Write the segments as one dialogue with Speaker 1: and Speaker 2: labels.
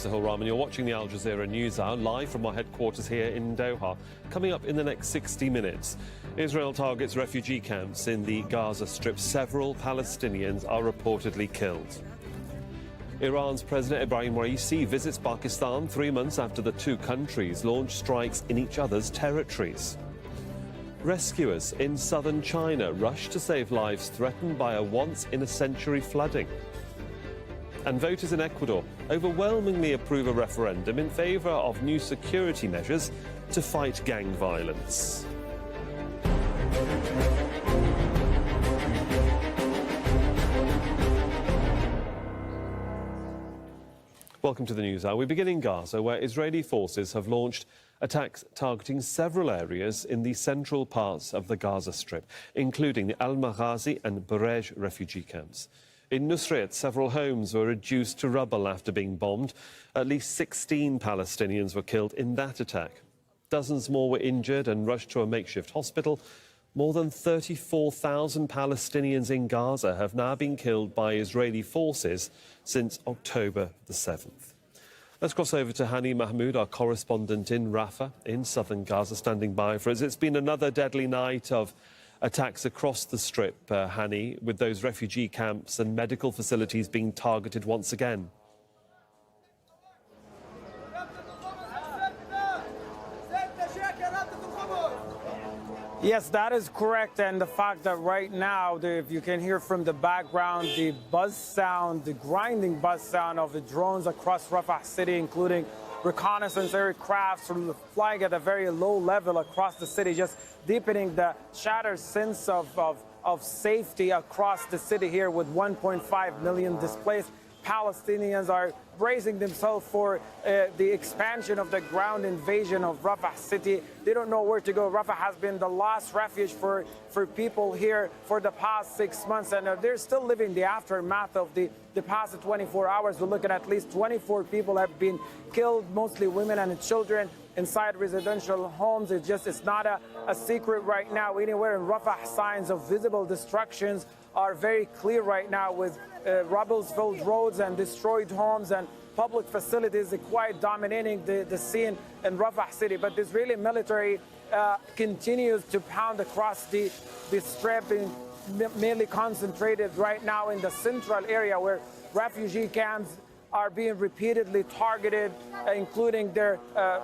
Speaker 1: Sahil Rahman. You're watching the Al-Jazeera News Hour live from our headquarters here in Doha. Coming up in the next 60 minutes, Israel targets refugee camps in the Gaza Strip. Several Palestinians are reportedly killed. Iran's President İbrahim visits Pakistan 3 months after the two countries launched strikes in each other's territories. Rescuers in southern China rush to save lives threatened by a once-in-a-century flooding. And voters in Ecuador overwhelmingly approve a referendum in favor of new security measures to fight gang violence. Welcome to the News Hour. We begin in Gaza, where Israeli forces have launched attacks targeting several areas in the central parts of the Gaza Strip, including the Al-Maghazi and Burej refugee camps. In Nusret, several homes were reduced to rubble after being bombed. At least 16 Palestinians were killed in that attack. Dozens more were injured and rushed to a makeshift hospital. More than 34,000 Palestinians in Gaza have now been killed by Israeli forces since October the 7th. Let's cross over to Hani Mahmoud, our correspondent in Rafah, in southern Gaza, standing by for us. It's been another deadly night of attacks across the Strip, Hani, with those refugee camps and medical facilities being targeted once again.
Speaker 2: Yes, that is correct. And the fact that right now, if you can hear from the background, the buzz sound, the grinding buzz sound of the drones across Rafah city, including reconnaissance aircraft flying at a very low level across the city, just deepening the shattered sense of safety across the city here, with 1.5 million displaced. Palestinians are bracing themselves for the expansion of the ground invasion of Rafah city. They don't know where to go. Rafah has been the last refuge for people here for the past 6 months, and they're still living the aftermath of the past 24 hours. We're looking at least 24 people have been killed, mostly women and children, inside residential homes. It's not a secret right now. Anywhere in Rafah, signs of visible destructions are very clear right now, with rubble-filled roads and destroyed homes and public facilities quite dominating the scene in Rafah city. But the Israeli military continues to pound across the strip, mainly concentrated right now in the central area, where refugee camps are being repeatedly targeted, including their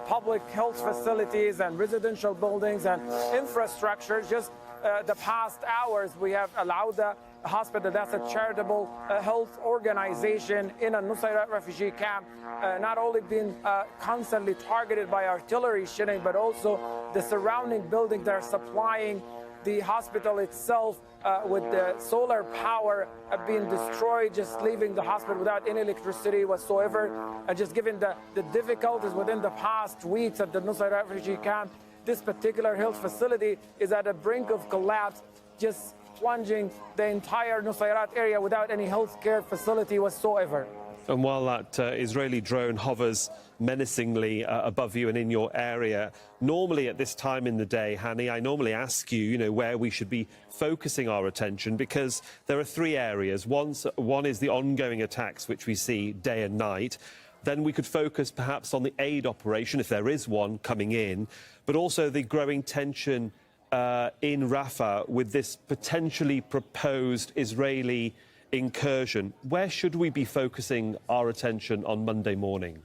Speaker 2: public health facilities and residential buildings and infrastructure. Just the past hours, we have allowed the hospital, that's a charitable health organization in a Nusayrat refugee camp, not only been constantly targeted by artillery shelling, but also the surrounding buildings that are supplying the hospital itself with the solar power being destroyed, just leaving the hospital without any electricity whatsoever. Just given the difficulties within the past weeks at the Nusayrat refugee camp, this particular health facility is at the brink of collapse, just plunging the entire Nusayrat area without any health care facility whatsoever.
Speaker 1: And while that Israeli drone hovers menacingly above you and in your area, normally at this time in the day, Hani, I normally ask you, where we should be focusing our attention, because there are three areas. One is the ongoing attacks, which we see day and night. Then we could focus perhaps on the aid operation, if there is one coming in, but also the growing tension in Rafah with this potentially proposed Israeli incursion. Where should we be focusing our attention on Monday morning?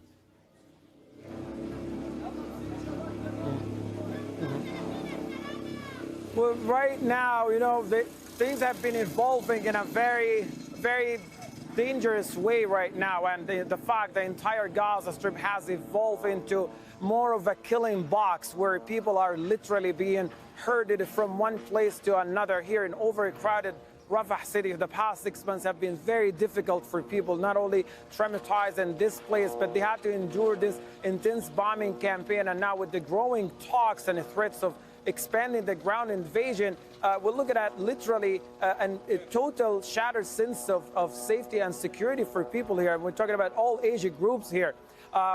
Speaker 2: Well, right now, things have been evolving in a very, very dangerous way right now, and the fact the entire Gaza Strip has evolved into more of a killing box, where people are literally being herded from one place to another here in overcrowded Rafah city. The past 6 months have been very difficult for people, not only traumatized and displaced, but they had to endure this intense bombing campaign. And now with the growing talks and the threats of expanding the ground invasion, we're looking at literally a total shattered sense of safety and security for people here. We're talking about all age groups here,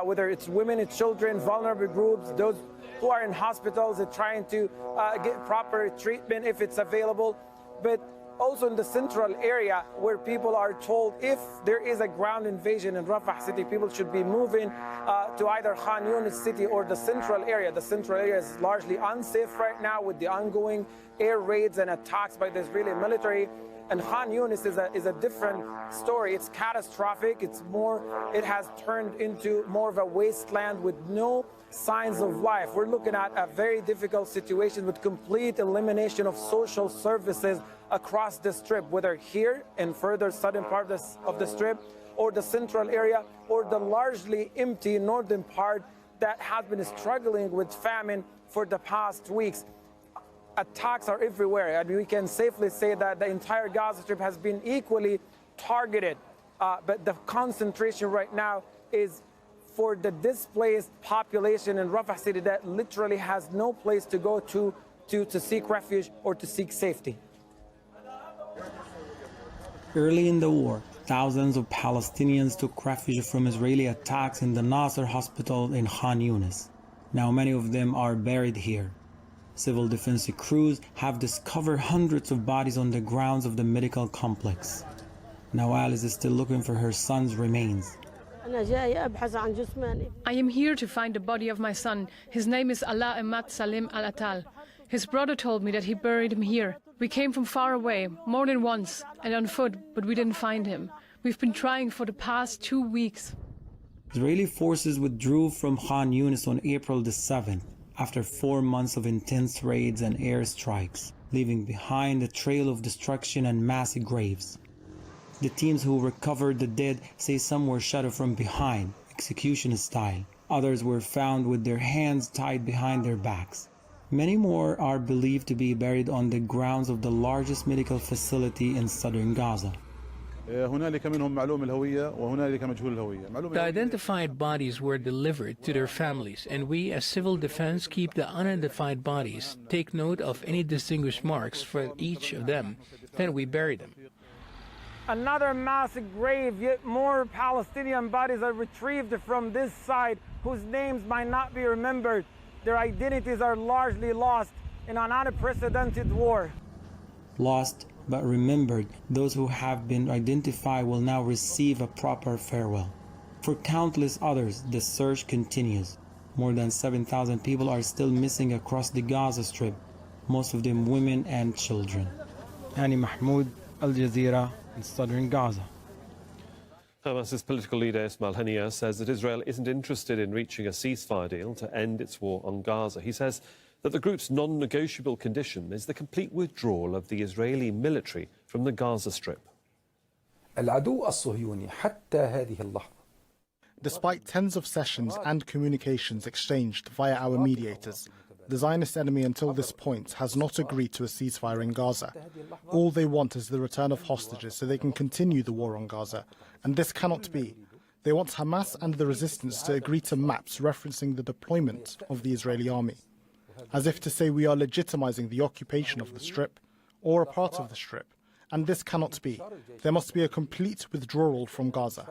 Speaker 2: whether it's women and children, vulnerable groups, those who are in hospitals and trying to get proper treatment if it's available. But also in the central area where people are told if there is a ground invasion in Rafah city, people should be moving to either Khan Yunis city or the central area. The central area is largely unsafe right now with the ongoing air raids and attacks by the Israeli military. And Khan Yunis is a different story. It's catastrophic. It has turned into more of a wasteland with no signs of life. We're looking at a very difficult situation with complete elimination of social services across the strip, whether here in further southern part of the strip or the central area or the largely empty northern part that has been struggling with famine for the past weeks. Attacks are everywhere, and we can safely say that the entire Gaza Strip has been equally targeted. But the concentration right now is for the displaced population in Rafah city that literally has no place to go to seek refuge or to seek safety.
Speaker 3: Early in the war, thousands of Palestinians took refuge from Israeli attacks in the Nasser hospital in Khan Yunis. Now many of them are buried here. Civil defense crews have discovered hundreds of bodies on the grounds of the medical complex. Nawal is still looking for her son's remains.
Speaker 4: I am here to find the body of my son. His name is Allah Ahmad Salim Al-Atal. His brother told me that he buried him here. We came from far away, more than once, and on foot, but we didn't find him. We've been trying for the past 2 weeks.
Speaker 3: Israeli forces withdrew from Khan Yunis on April the 7th. After 4 months of intense raids and airstrikes, leaving behind a trail of destruction and mass graves. The teams who recovered the dead say some were shot from behind, execution style. Others were found with their hands tied behind their backs. Many more are believed to be buried on the grounds of the largest medical facility in southern Gaza.
Speaker 5: The identified bodies were delivered to their families, and we as civil defense keep the unidentified bodies, take note of any distinguished marks for each of them, then we bury them.
Speaker 2: Another mass grave, yet more Palestinian bodies are retrieved from this side whose names might not be remembered. Their identities are largely lost in an unprecedented war.
Speaker 3: Lost but remembered, those who have been identified will now receive a proper farewell. For countless others, the search continues. More than 7,000 people are still missing across the Gaza Strip, most of them women and children. Hani Mahmoud, Al-Jazeera, in southern Gaza.
Speaker 1: Hamas's political leader Ismail Haniyeh says that Israel isn't interested in reaching a ceasefire deal to end its war on Gaza. He says that the group's non-negotiable condition is the complete withdrawal of the Israeli military from the Gaza Strip.
Speaker 6: Despite tens of sessions and communications exchanged via our mediators, the Zionist enemy until this point has not agreed to a ceasefire in Gaza. All they want is the return of hostages so they can continue the war on Gaza, and this cannot be. They want Hamas and the resistance to agree to maps referencing the deployment of the Israeli army, as if to say we are legitimizing the occupation of the Strip or a part of the Strip, and this cannot be. There must be a complete withdrawal from Gaza.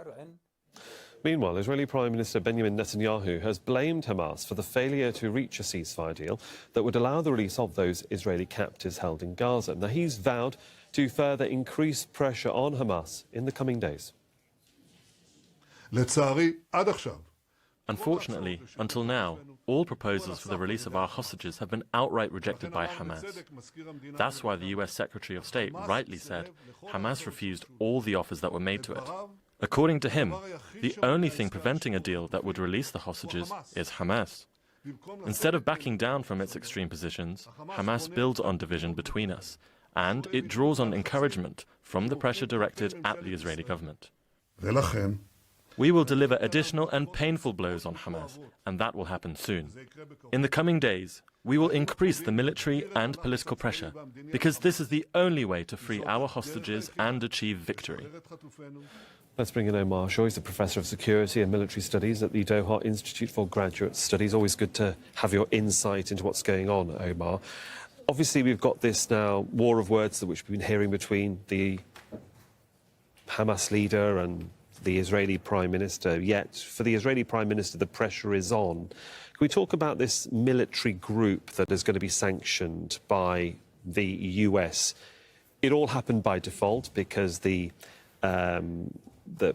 Speaker 1: Meanwhile, Israeli Prime Minister Benjamin Netanyahu has blamed Hamas for the failure to reach a ceasefire deal that would allow the release of those Israeli captives held in Gaza. Now, he's vowed to further increase pressure on Hamas in the coming days.
Speaker 7: Unfortunately, until now, all proposals for the release of our hostages have been outright rejected by Hamas. That's why the US Secretary of State rightly said Hamas refused all the offers that were made to it. According to him, the only thing preventing a deal that would release the hostages is Hamas. Instead of backing down from its extreme positions, Hamas builds on division between us, and it draws on encouragement from the pressure directed at the Israeli government. We will deliver additional and painful blows on Hamas, and that will happen soon. In the coming days, we will increase the military and political pressure, because this is the only way to free our hostages and achieve victory.
Speaker 1: Let's bring in Omar Shaw. He's a professor of security and military studies at the Doha Institute for Graduate Studies. Always good to have your insight into what's going on, Omar. Obviously, we've got this now war of words which we've been hearing between the Hamas leader and the Israeli Prime Minister. Yet, for the Israeli Prime Minister, the pressure is on. Can we talk about this military group that is going to be sanctioned by the US? it all happened by default because the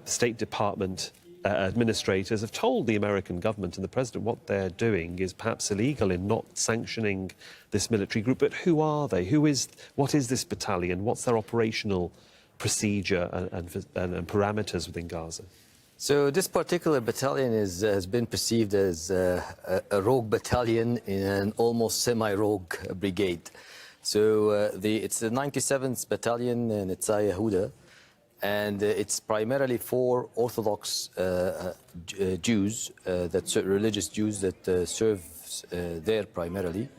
Speaker 1: State Department administrators have told the American government and the president what they're doing is perhaps illegal in not sanctioning this military group. But who are they? What is this battalion? What's their operational procedure and parameters within Gaza?
Speaker 8: So this particular battalion has been perceived as a rogue battalion in an almost semi-rogue brigade. So it's the 97th Battalion in Tzai Yehuda, and it's primarily for Orthodox Jews, religious Jews that serve there primarily.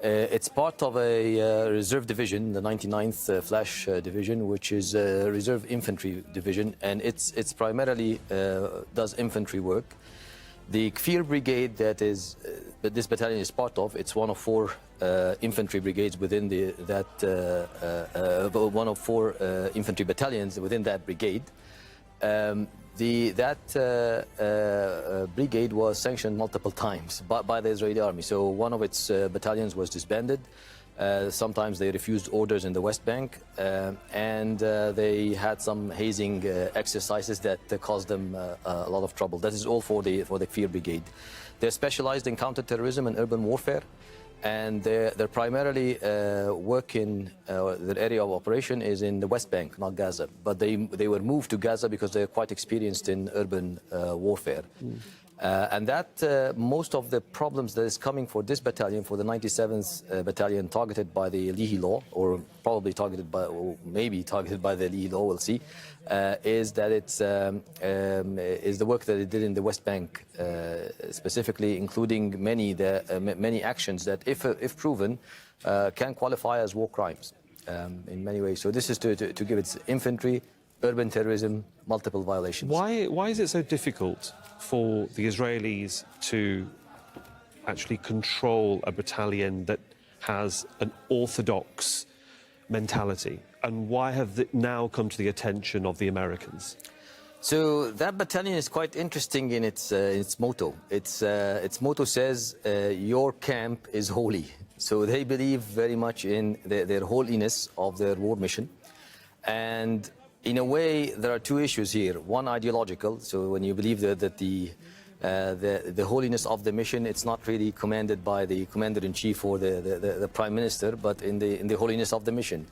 Speaker 8: It's part of a reserve division, the 99th Flash Division, which is a reserve infantry division, and it's primarily does infantry work. The Kfir Brigade that this battalion is part of, it's one of 4 infantry brigades within one of 4 infantry battalions within that brigade. That brigade was sanctioned multiple times by the Israeli army. So one of its battalions was disbanded. Sometimes they refused orders in the West Bank, and they had some hazing exercises that caused them a lot of trouble. That is all for the Kfir Brigade. They're specialized in counterterrorism and urban warfare, and they're primarily working. Their area of operation is in the West Bank, not Gaza. But they were moved to Gaza because they're quite experienced in urban warfare. And that most of the problems that is coming for this battalion, for the 97th Battalion targeted by the Leahy Law, or probably targeted by, or maybe targeted by the Leahy Law, we'll see, is that it's is the work that it did in the West Bank, specifically including many actions that, if proven, can qualify as war crimes in many ways. So this is to give its infantry, urban terrorism, multiple violations.
Speaker 1: Why is it so difficult for the Israelis to actually control a battalion that has an orthodox mentality? And why have they now come to the attention of the Americans?
Speaker 8: So that battalion is quite interesting in its motto. Its motto says, your camp is holy. So they believe very much in their holiness of their war mission. And in a way, there are 2 issues here. One, ideological. So when you believe that the holiness of the mission, it's not really commanded by the commander-in-chief or the prime minister, but in the holiness of the mission.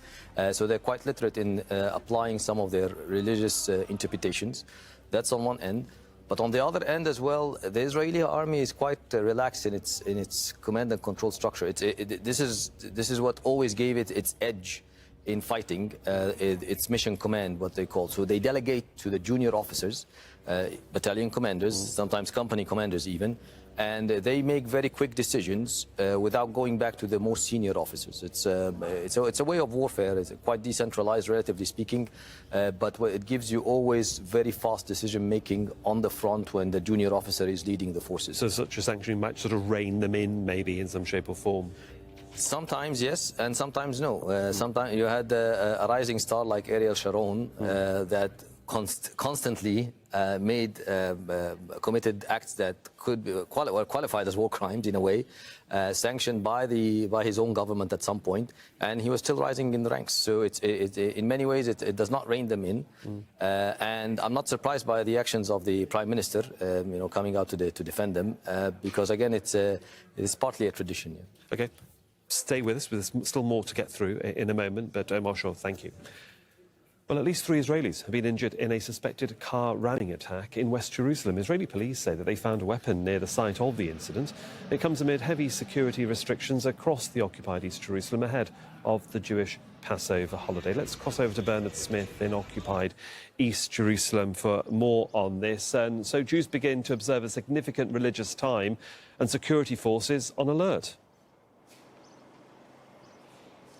Speaker 8: So they're quite literate in applying some of their religious interpretations. That's on one end. But on the other end as well, the Israeli army is quite relaxed in its command and control structure. This is what always gave it its edge in fighting, its mission command, what they call. So they delegate to the junior officers, battalion commanders, sometimes company commanders even, and they make very quick decisions without going back to the more senior officers. It's a way of warfare. It's quite decentralized, relatively speaking, but it gives you always very fast decision-making on the front when the junior officer is leading the forces.
Speaker 1: So such a sanctioning might sort of rein them in, maybe, in some shape or form?
Speaker 8: Sometimes yes, and sometimes no. Sometimes you had a rising star like Ariel Sharon that constantly committed acts that could be qualified as war crimes in a way, sanctioned by his own government at some point, and he was still rising in the ranks. So in many ways it does not rein them in, and I'm not surprised by the actions of the prime minister, coming out to defend them, because again it is partly a tradition. Yeah.
Speaker 1: Okay. Stay with us. There's still more to get through in a moment, but Omar Shah, thank you. Well, at least 3 Israelis have been injured in a suspected car ramming attack in West Jerusalem. Israeli police say that they found a weapon near the site of the incident. It comes amid heavy security restrictions across the occupied East Jerusalem ahead of the Jewish Passover holiday. Let's cross over to Bernard Smith in occupied East Jerusalem for more on this. And so Jews begin to observe a significant religious time and security forces on alert.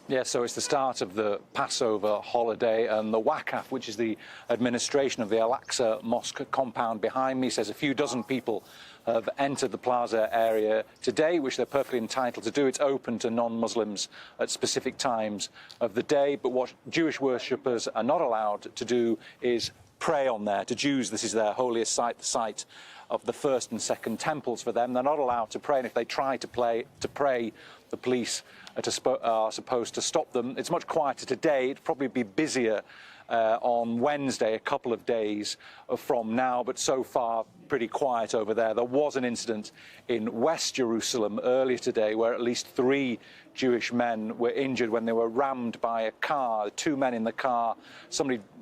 Speaker 9: Yes, so it's the start of the Passover holiday, and the Waqf, which is the administration of the Al-Aqsa Mosque compound behind me, says a few dozen people have entered the plaza area today, which they're perfectly entitled to do. It's open to non-Muslims at specific times of the day, but what Jewish worshippers are not allowed to do is pray on there. To Jews, this is their holiest site, the site of the first and second temples for them. They're not allowed to pray, and if they try to pray, the police are supposed to stop them. It's much quieter today. It'll probably be busier on Wednesday, a couple of days from now, but so far pretty quiet over there. There was an incident in West Jerusalem earlier today where at least 3 Jewish men were injured when they were rammed by a car. 2 men in the car.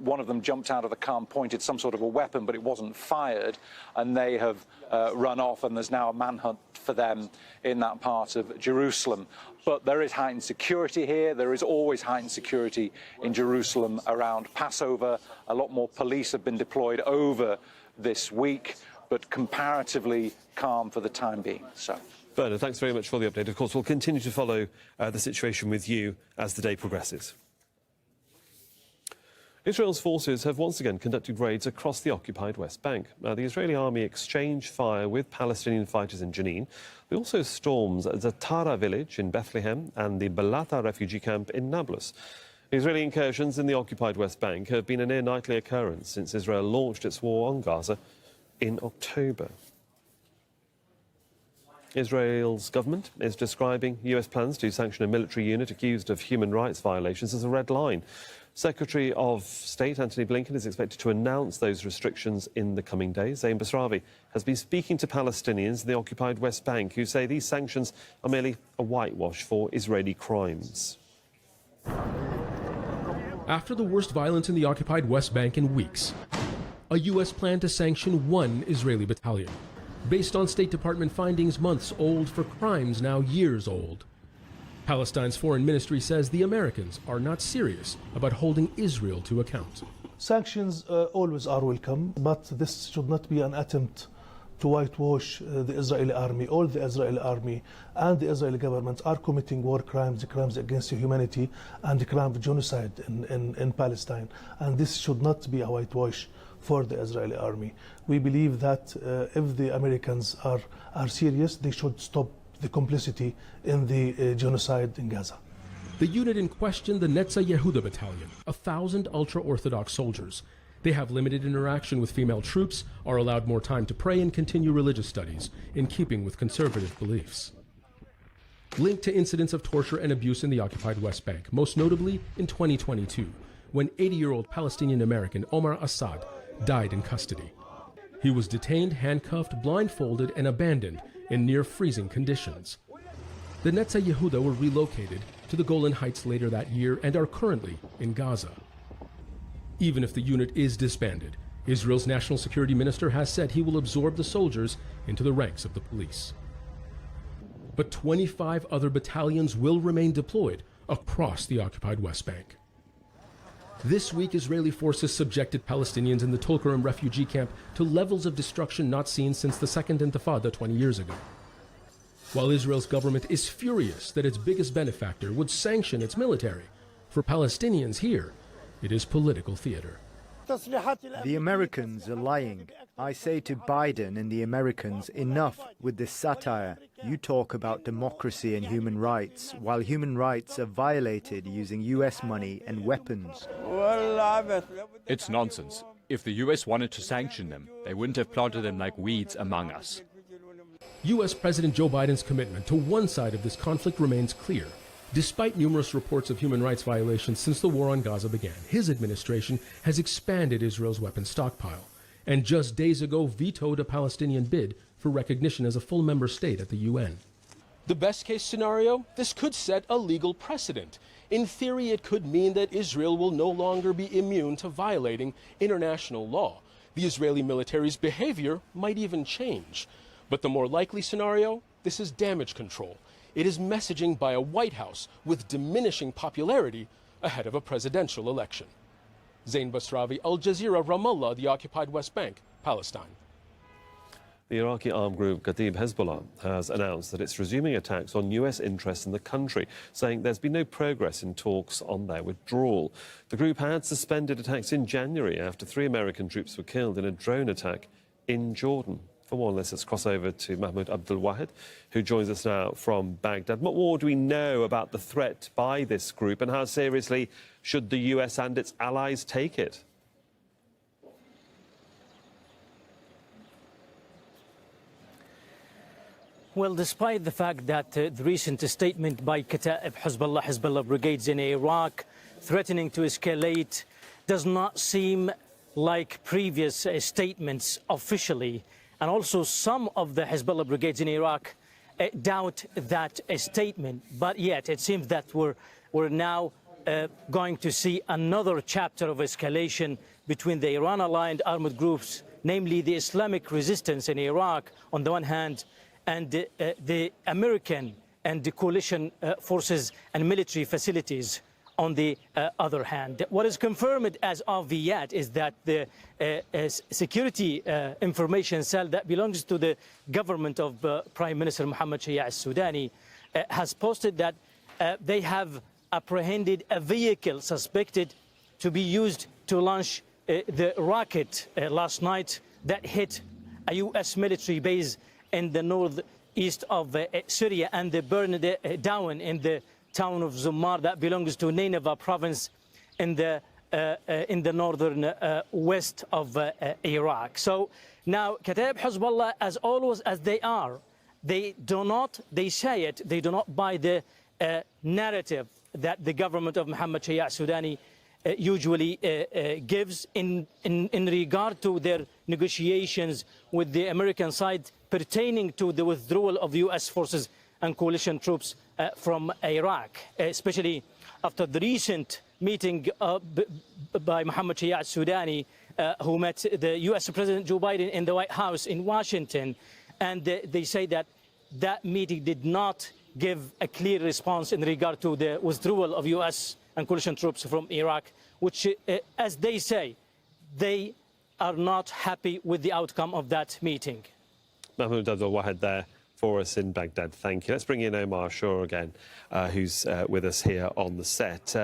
Speaker 9: One of them jumped out of the car and pointed some sort of a weapon, but it wasn't fired, and they have run off, and there's now a manhunt for them in that part of Jerusalem. But there is heightened security here. There is always heightened security in Jerusalem around Passover. A lot more police have been deployed over this week, but comparatively calm for the time being. So,
Speaker 1: Bernard, thanks very much for the update. Of course, we'll continue to follow the situation with you as the day progresses. Israel's forces have once again conducted raids across the occupied West Bank. Now, the Israeli army exchanged fire with Palestinian fighters in Jenin. They also stormed Zatara village in Bethlehem and the Balata refugee camp in Nablus. Israeli incursions in the occupied West Bank have been a near-nightly occurrence since Israel launched its war on Gaza in October. Israel's government is describing US plans to sanction a military unit accused of human rights violations as a red line. Secretary of State Antony Blinken is expected to announce those restrictions in the coming days. ᴇᴡs Basravi has been speaking to Palestinians in the occupied West Bank who say these sanctions are merely a whitewash for Israeli crimes.
Speaker 10: After the worst violence in the occupied West Bank in weeks, a U.S. plan to sanction 1 Israeli battalion, based on State Department findings months old for crimes now years old. Palestine's foreign ministry says the Americans are not serious about holding Israel to account.
Speaker 11: Sanctions always are welcome, but this should not be an attempt to whitewash the Israeli army. All the Israeli army and the Israeli government are committing war crimes, crimes against humanity, and the crime of genocide in Palestine. And this should not be a whitewash for the Israeli army. We believe that if the Americans are serious, they should stop the complicity in the genocide in Gaza.
Speaker 10: The unit in question, the Netza Yehuda Battalion, 1,000 ultra-Orthodox soldiers. They have limited interaction with female troops, are allowed more time to pray and continue religious studies, in keeping with conservative beliefs. Linked to incidents of torture and abuse in the occupied West Bank, most notably in 2022, when 80-year-old Palestinian-American Omar Assad died in custody. He was detained, handcuffed, blindfolded, and abandoned in near-freezing conditions. The Netza Yehuda were relocated to the Golan Heights later that year and are currently in Gaza. Even if the unit is disbanded, Israel's national security minister has said he will absorb the soldiers into the ranks of the police. But 25 other battalions will remain deployed across the occupied West Bank. This week, Israeli forces subjected Palestinians in the Tulkarem refugee camp to levels of destruction not seen since the Second Intifada 20 years ago. While Israel's government is furious that its biggest benefactor would sanction its military, for Palestinians here, it is political theater.
Speaker 12: The Americans are lying. I say to Biden and the Americans, enough with this satire. You talk about democracy and human rights, while human rights are violated using US money and weapons.
Speaker 13: It's nonsense. If the US wanted to sanction them, they wouldn't have planted them like weeds among us.
Speaker 10: US President Joe Biden's commitment to one side of this conflict remains clear. Despite numerous reports of human rights violations since the war on Gaza began, his administration has expanded Israel's weapons stockpile and just days ago vetoed a Palestinian bid for recognition as a full member state at the UN. The best case scenario, this could set a legal precedent. In theory, it could mean that Israel will no longer be immune to violating international law. The Israeli military's behavior might even change. But the more likely scenario, this is damage control. It is messaging by a White House with diminishing popularity ahead of a presidential election. ᴇᴡs Basravi, Al-Jazeera, Ramallah, the occupied West Bank, Palestine.
Speaker 1: The Iraqi armed group Kataib Hezbollah has announced that it's resuming attacks on US interests in the country, saying there's been no progress in talks on their withdrawal. The group had suspended attacks in January after 3 American troops were killed in a drone attack in Jordan. For more on this, let's cross over to Mahmoud Abdul Wahid, who joins us now from Baghdad. What more do we know about the threat by this group, and how seriously should the US and its allies take it?
Speaker 14: Well, despite the fact that the recent statement by Kataib Hezbollah brigades in Iraq threatening to escalate does not seem like previous statements officially, and also some of the Hezbollah brigades in Iraq doubt that statement, but yet it seems that we're now going to see another chapter of escalation between the Iran-aligned armed groups, namely the Islamic resistance in Iraq on the one hand, and the American and the coalition forces and military facilities on the other hand. What is confirmed as of yet is that the security information cell that belongs to the government of Prime Minister Mohammed Shia al-Sudani has posted that they have apprehended a vehicle suspected to be used to launch the rocket last night that hit a U.S. military base in the northeast of Syria and they burned down in the town of Zummar that belongs to Nineveh province in the northern west of Iraq. So now Kataib Hezbollah, as always as they are, they do not buy the narrative that the government of Mohammed Shia al-Sudani usually gives in regard to their negotiations with the American side pertaining to the withdrawal of U.S. forces and coalition troops from Iraq, especially after the recent meeting by Mohammed Shia al-Sudani, who met the U.S. President Joe Biden in the White House in Washington. And they say that that meeting did not give a clear response in regard to the withdrawal of U.S. and coalition troops from Iraq, which, as they say, they are not happy with the outcome of that meeting.
Speaker 1: Mahmoud Abdul Wahed there for us in Baghdad. Thank you. Let's bring in Omar Shah again, who's with us here on the set.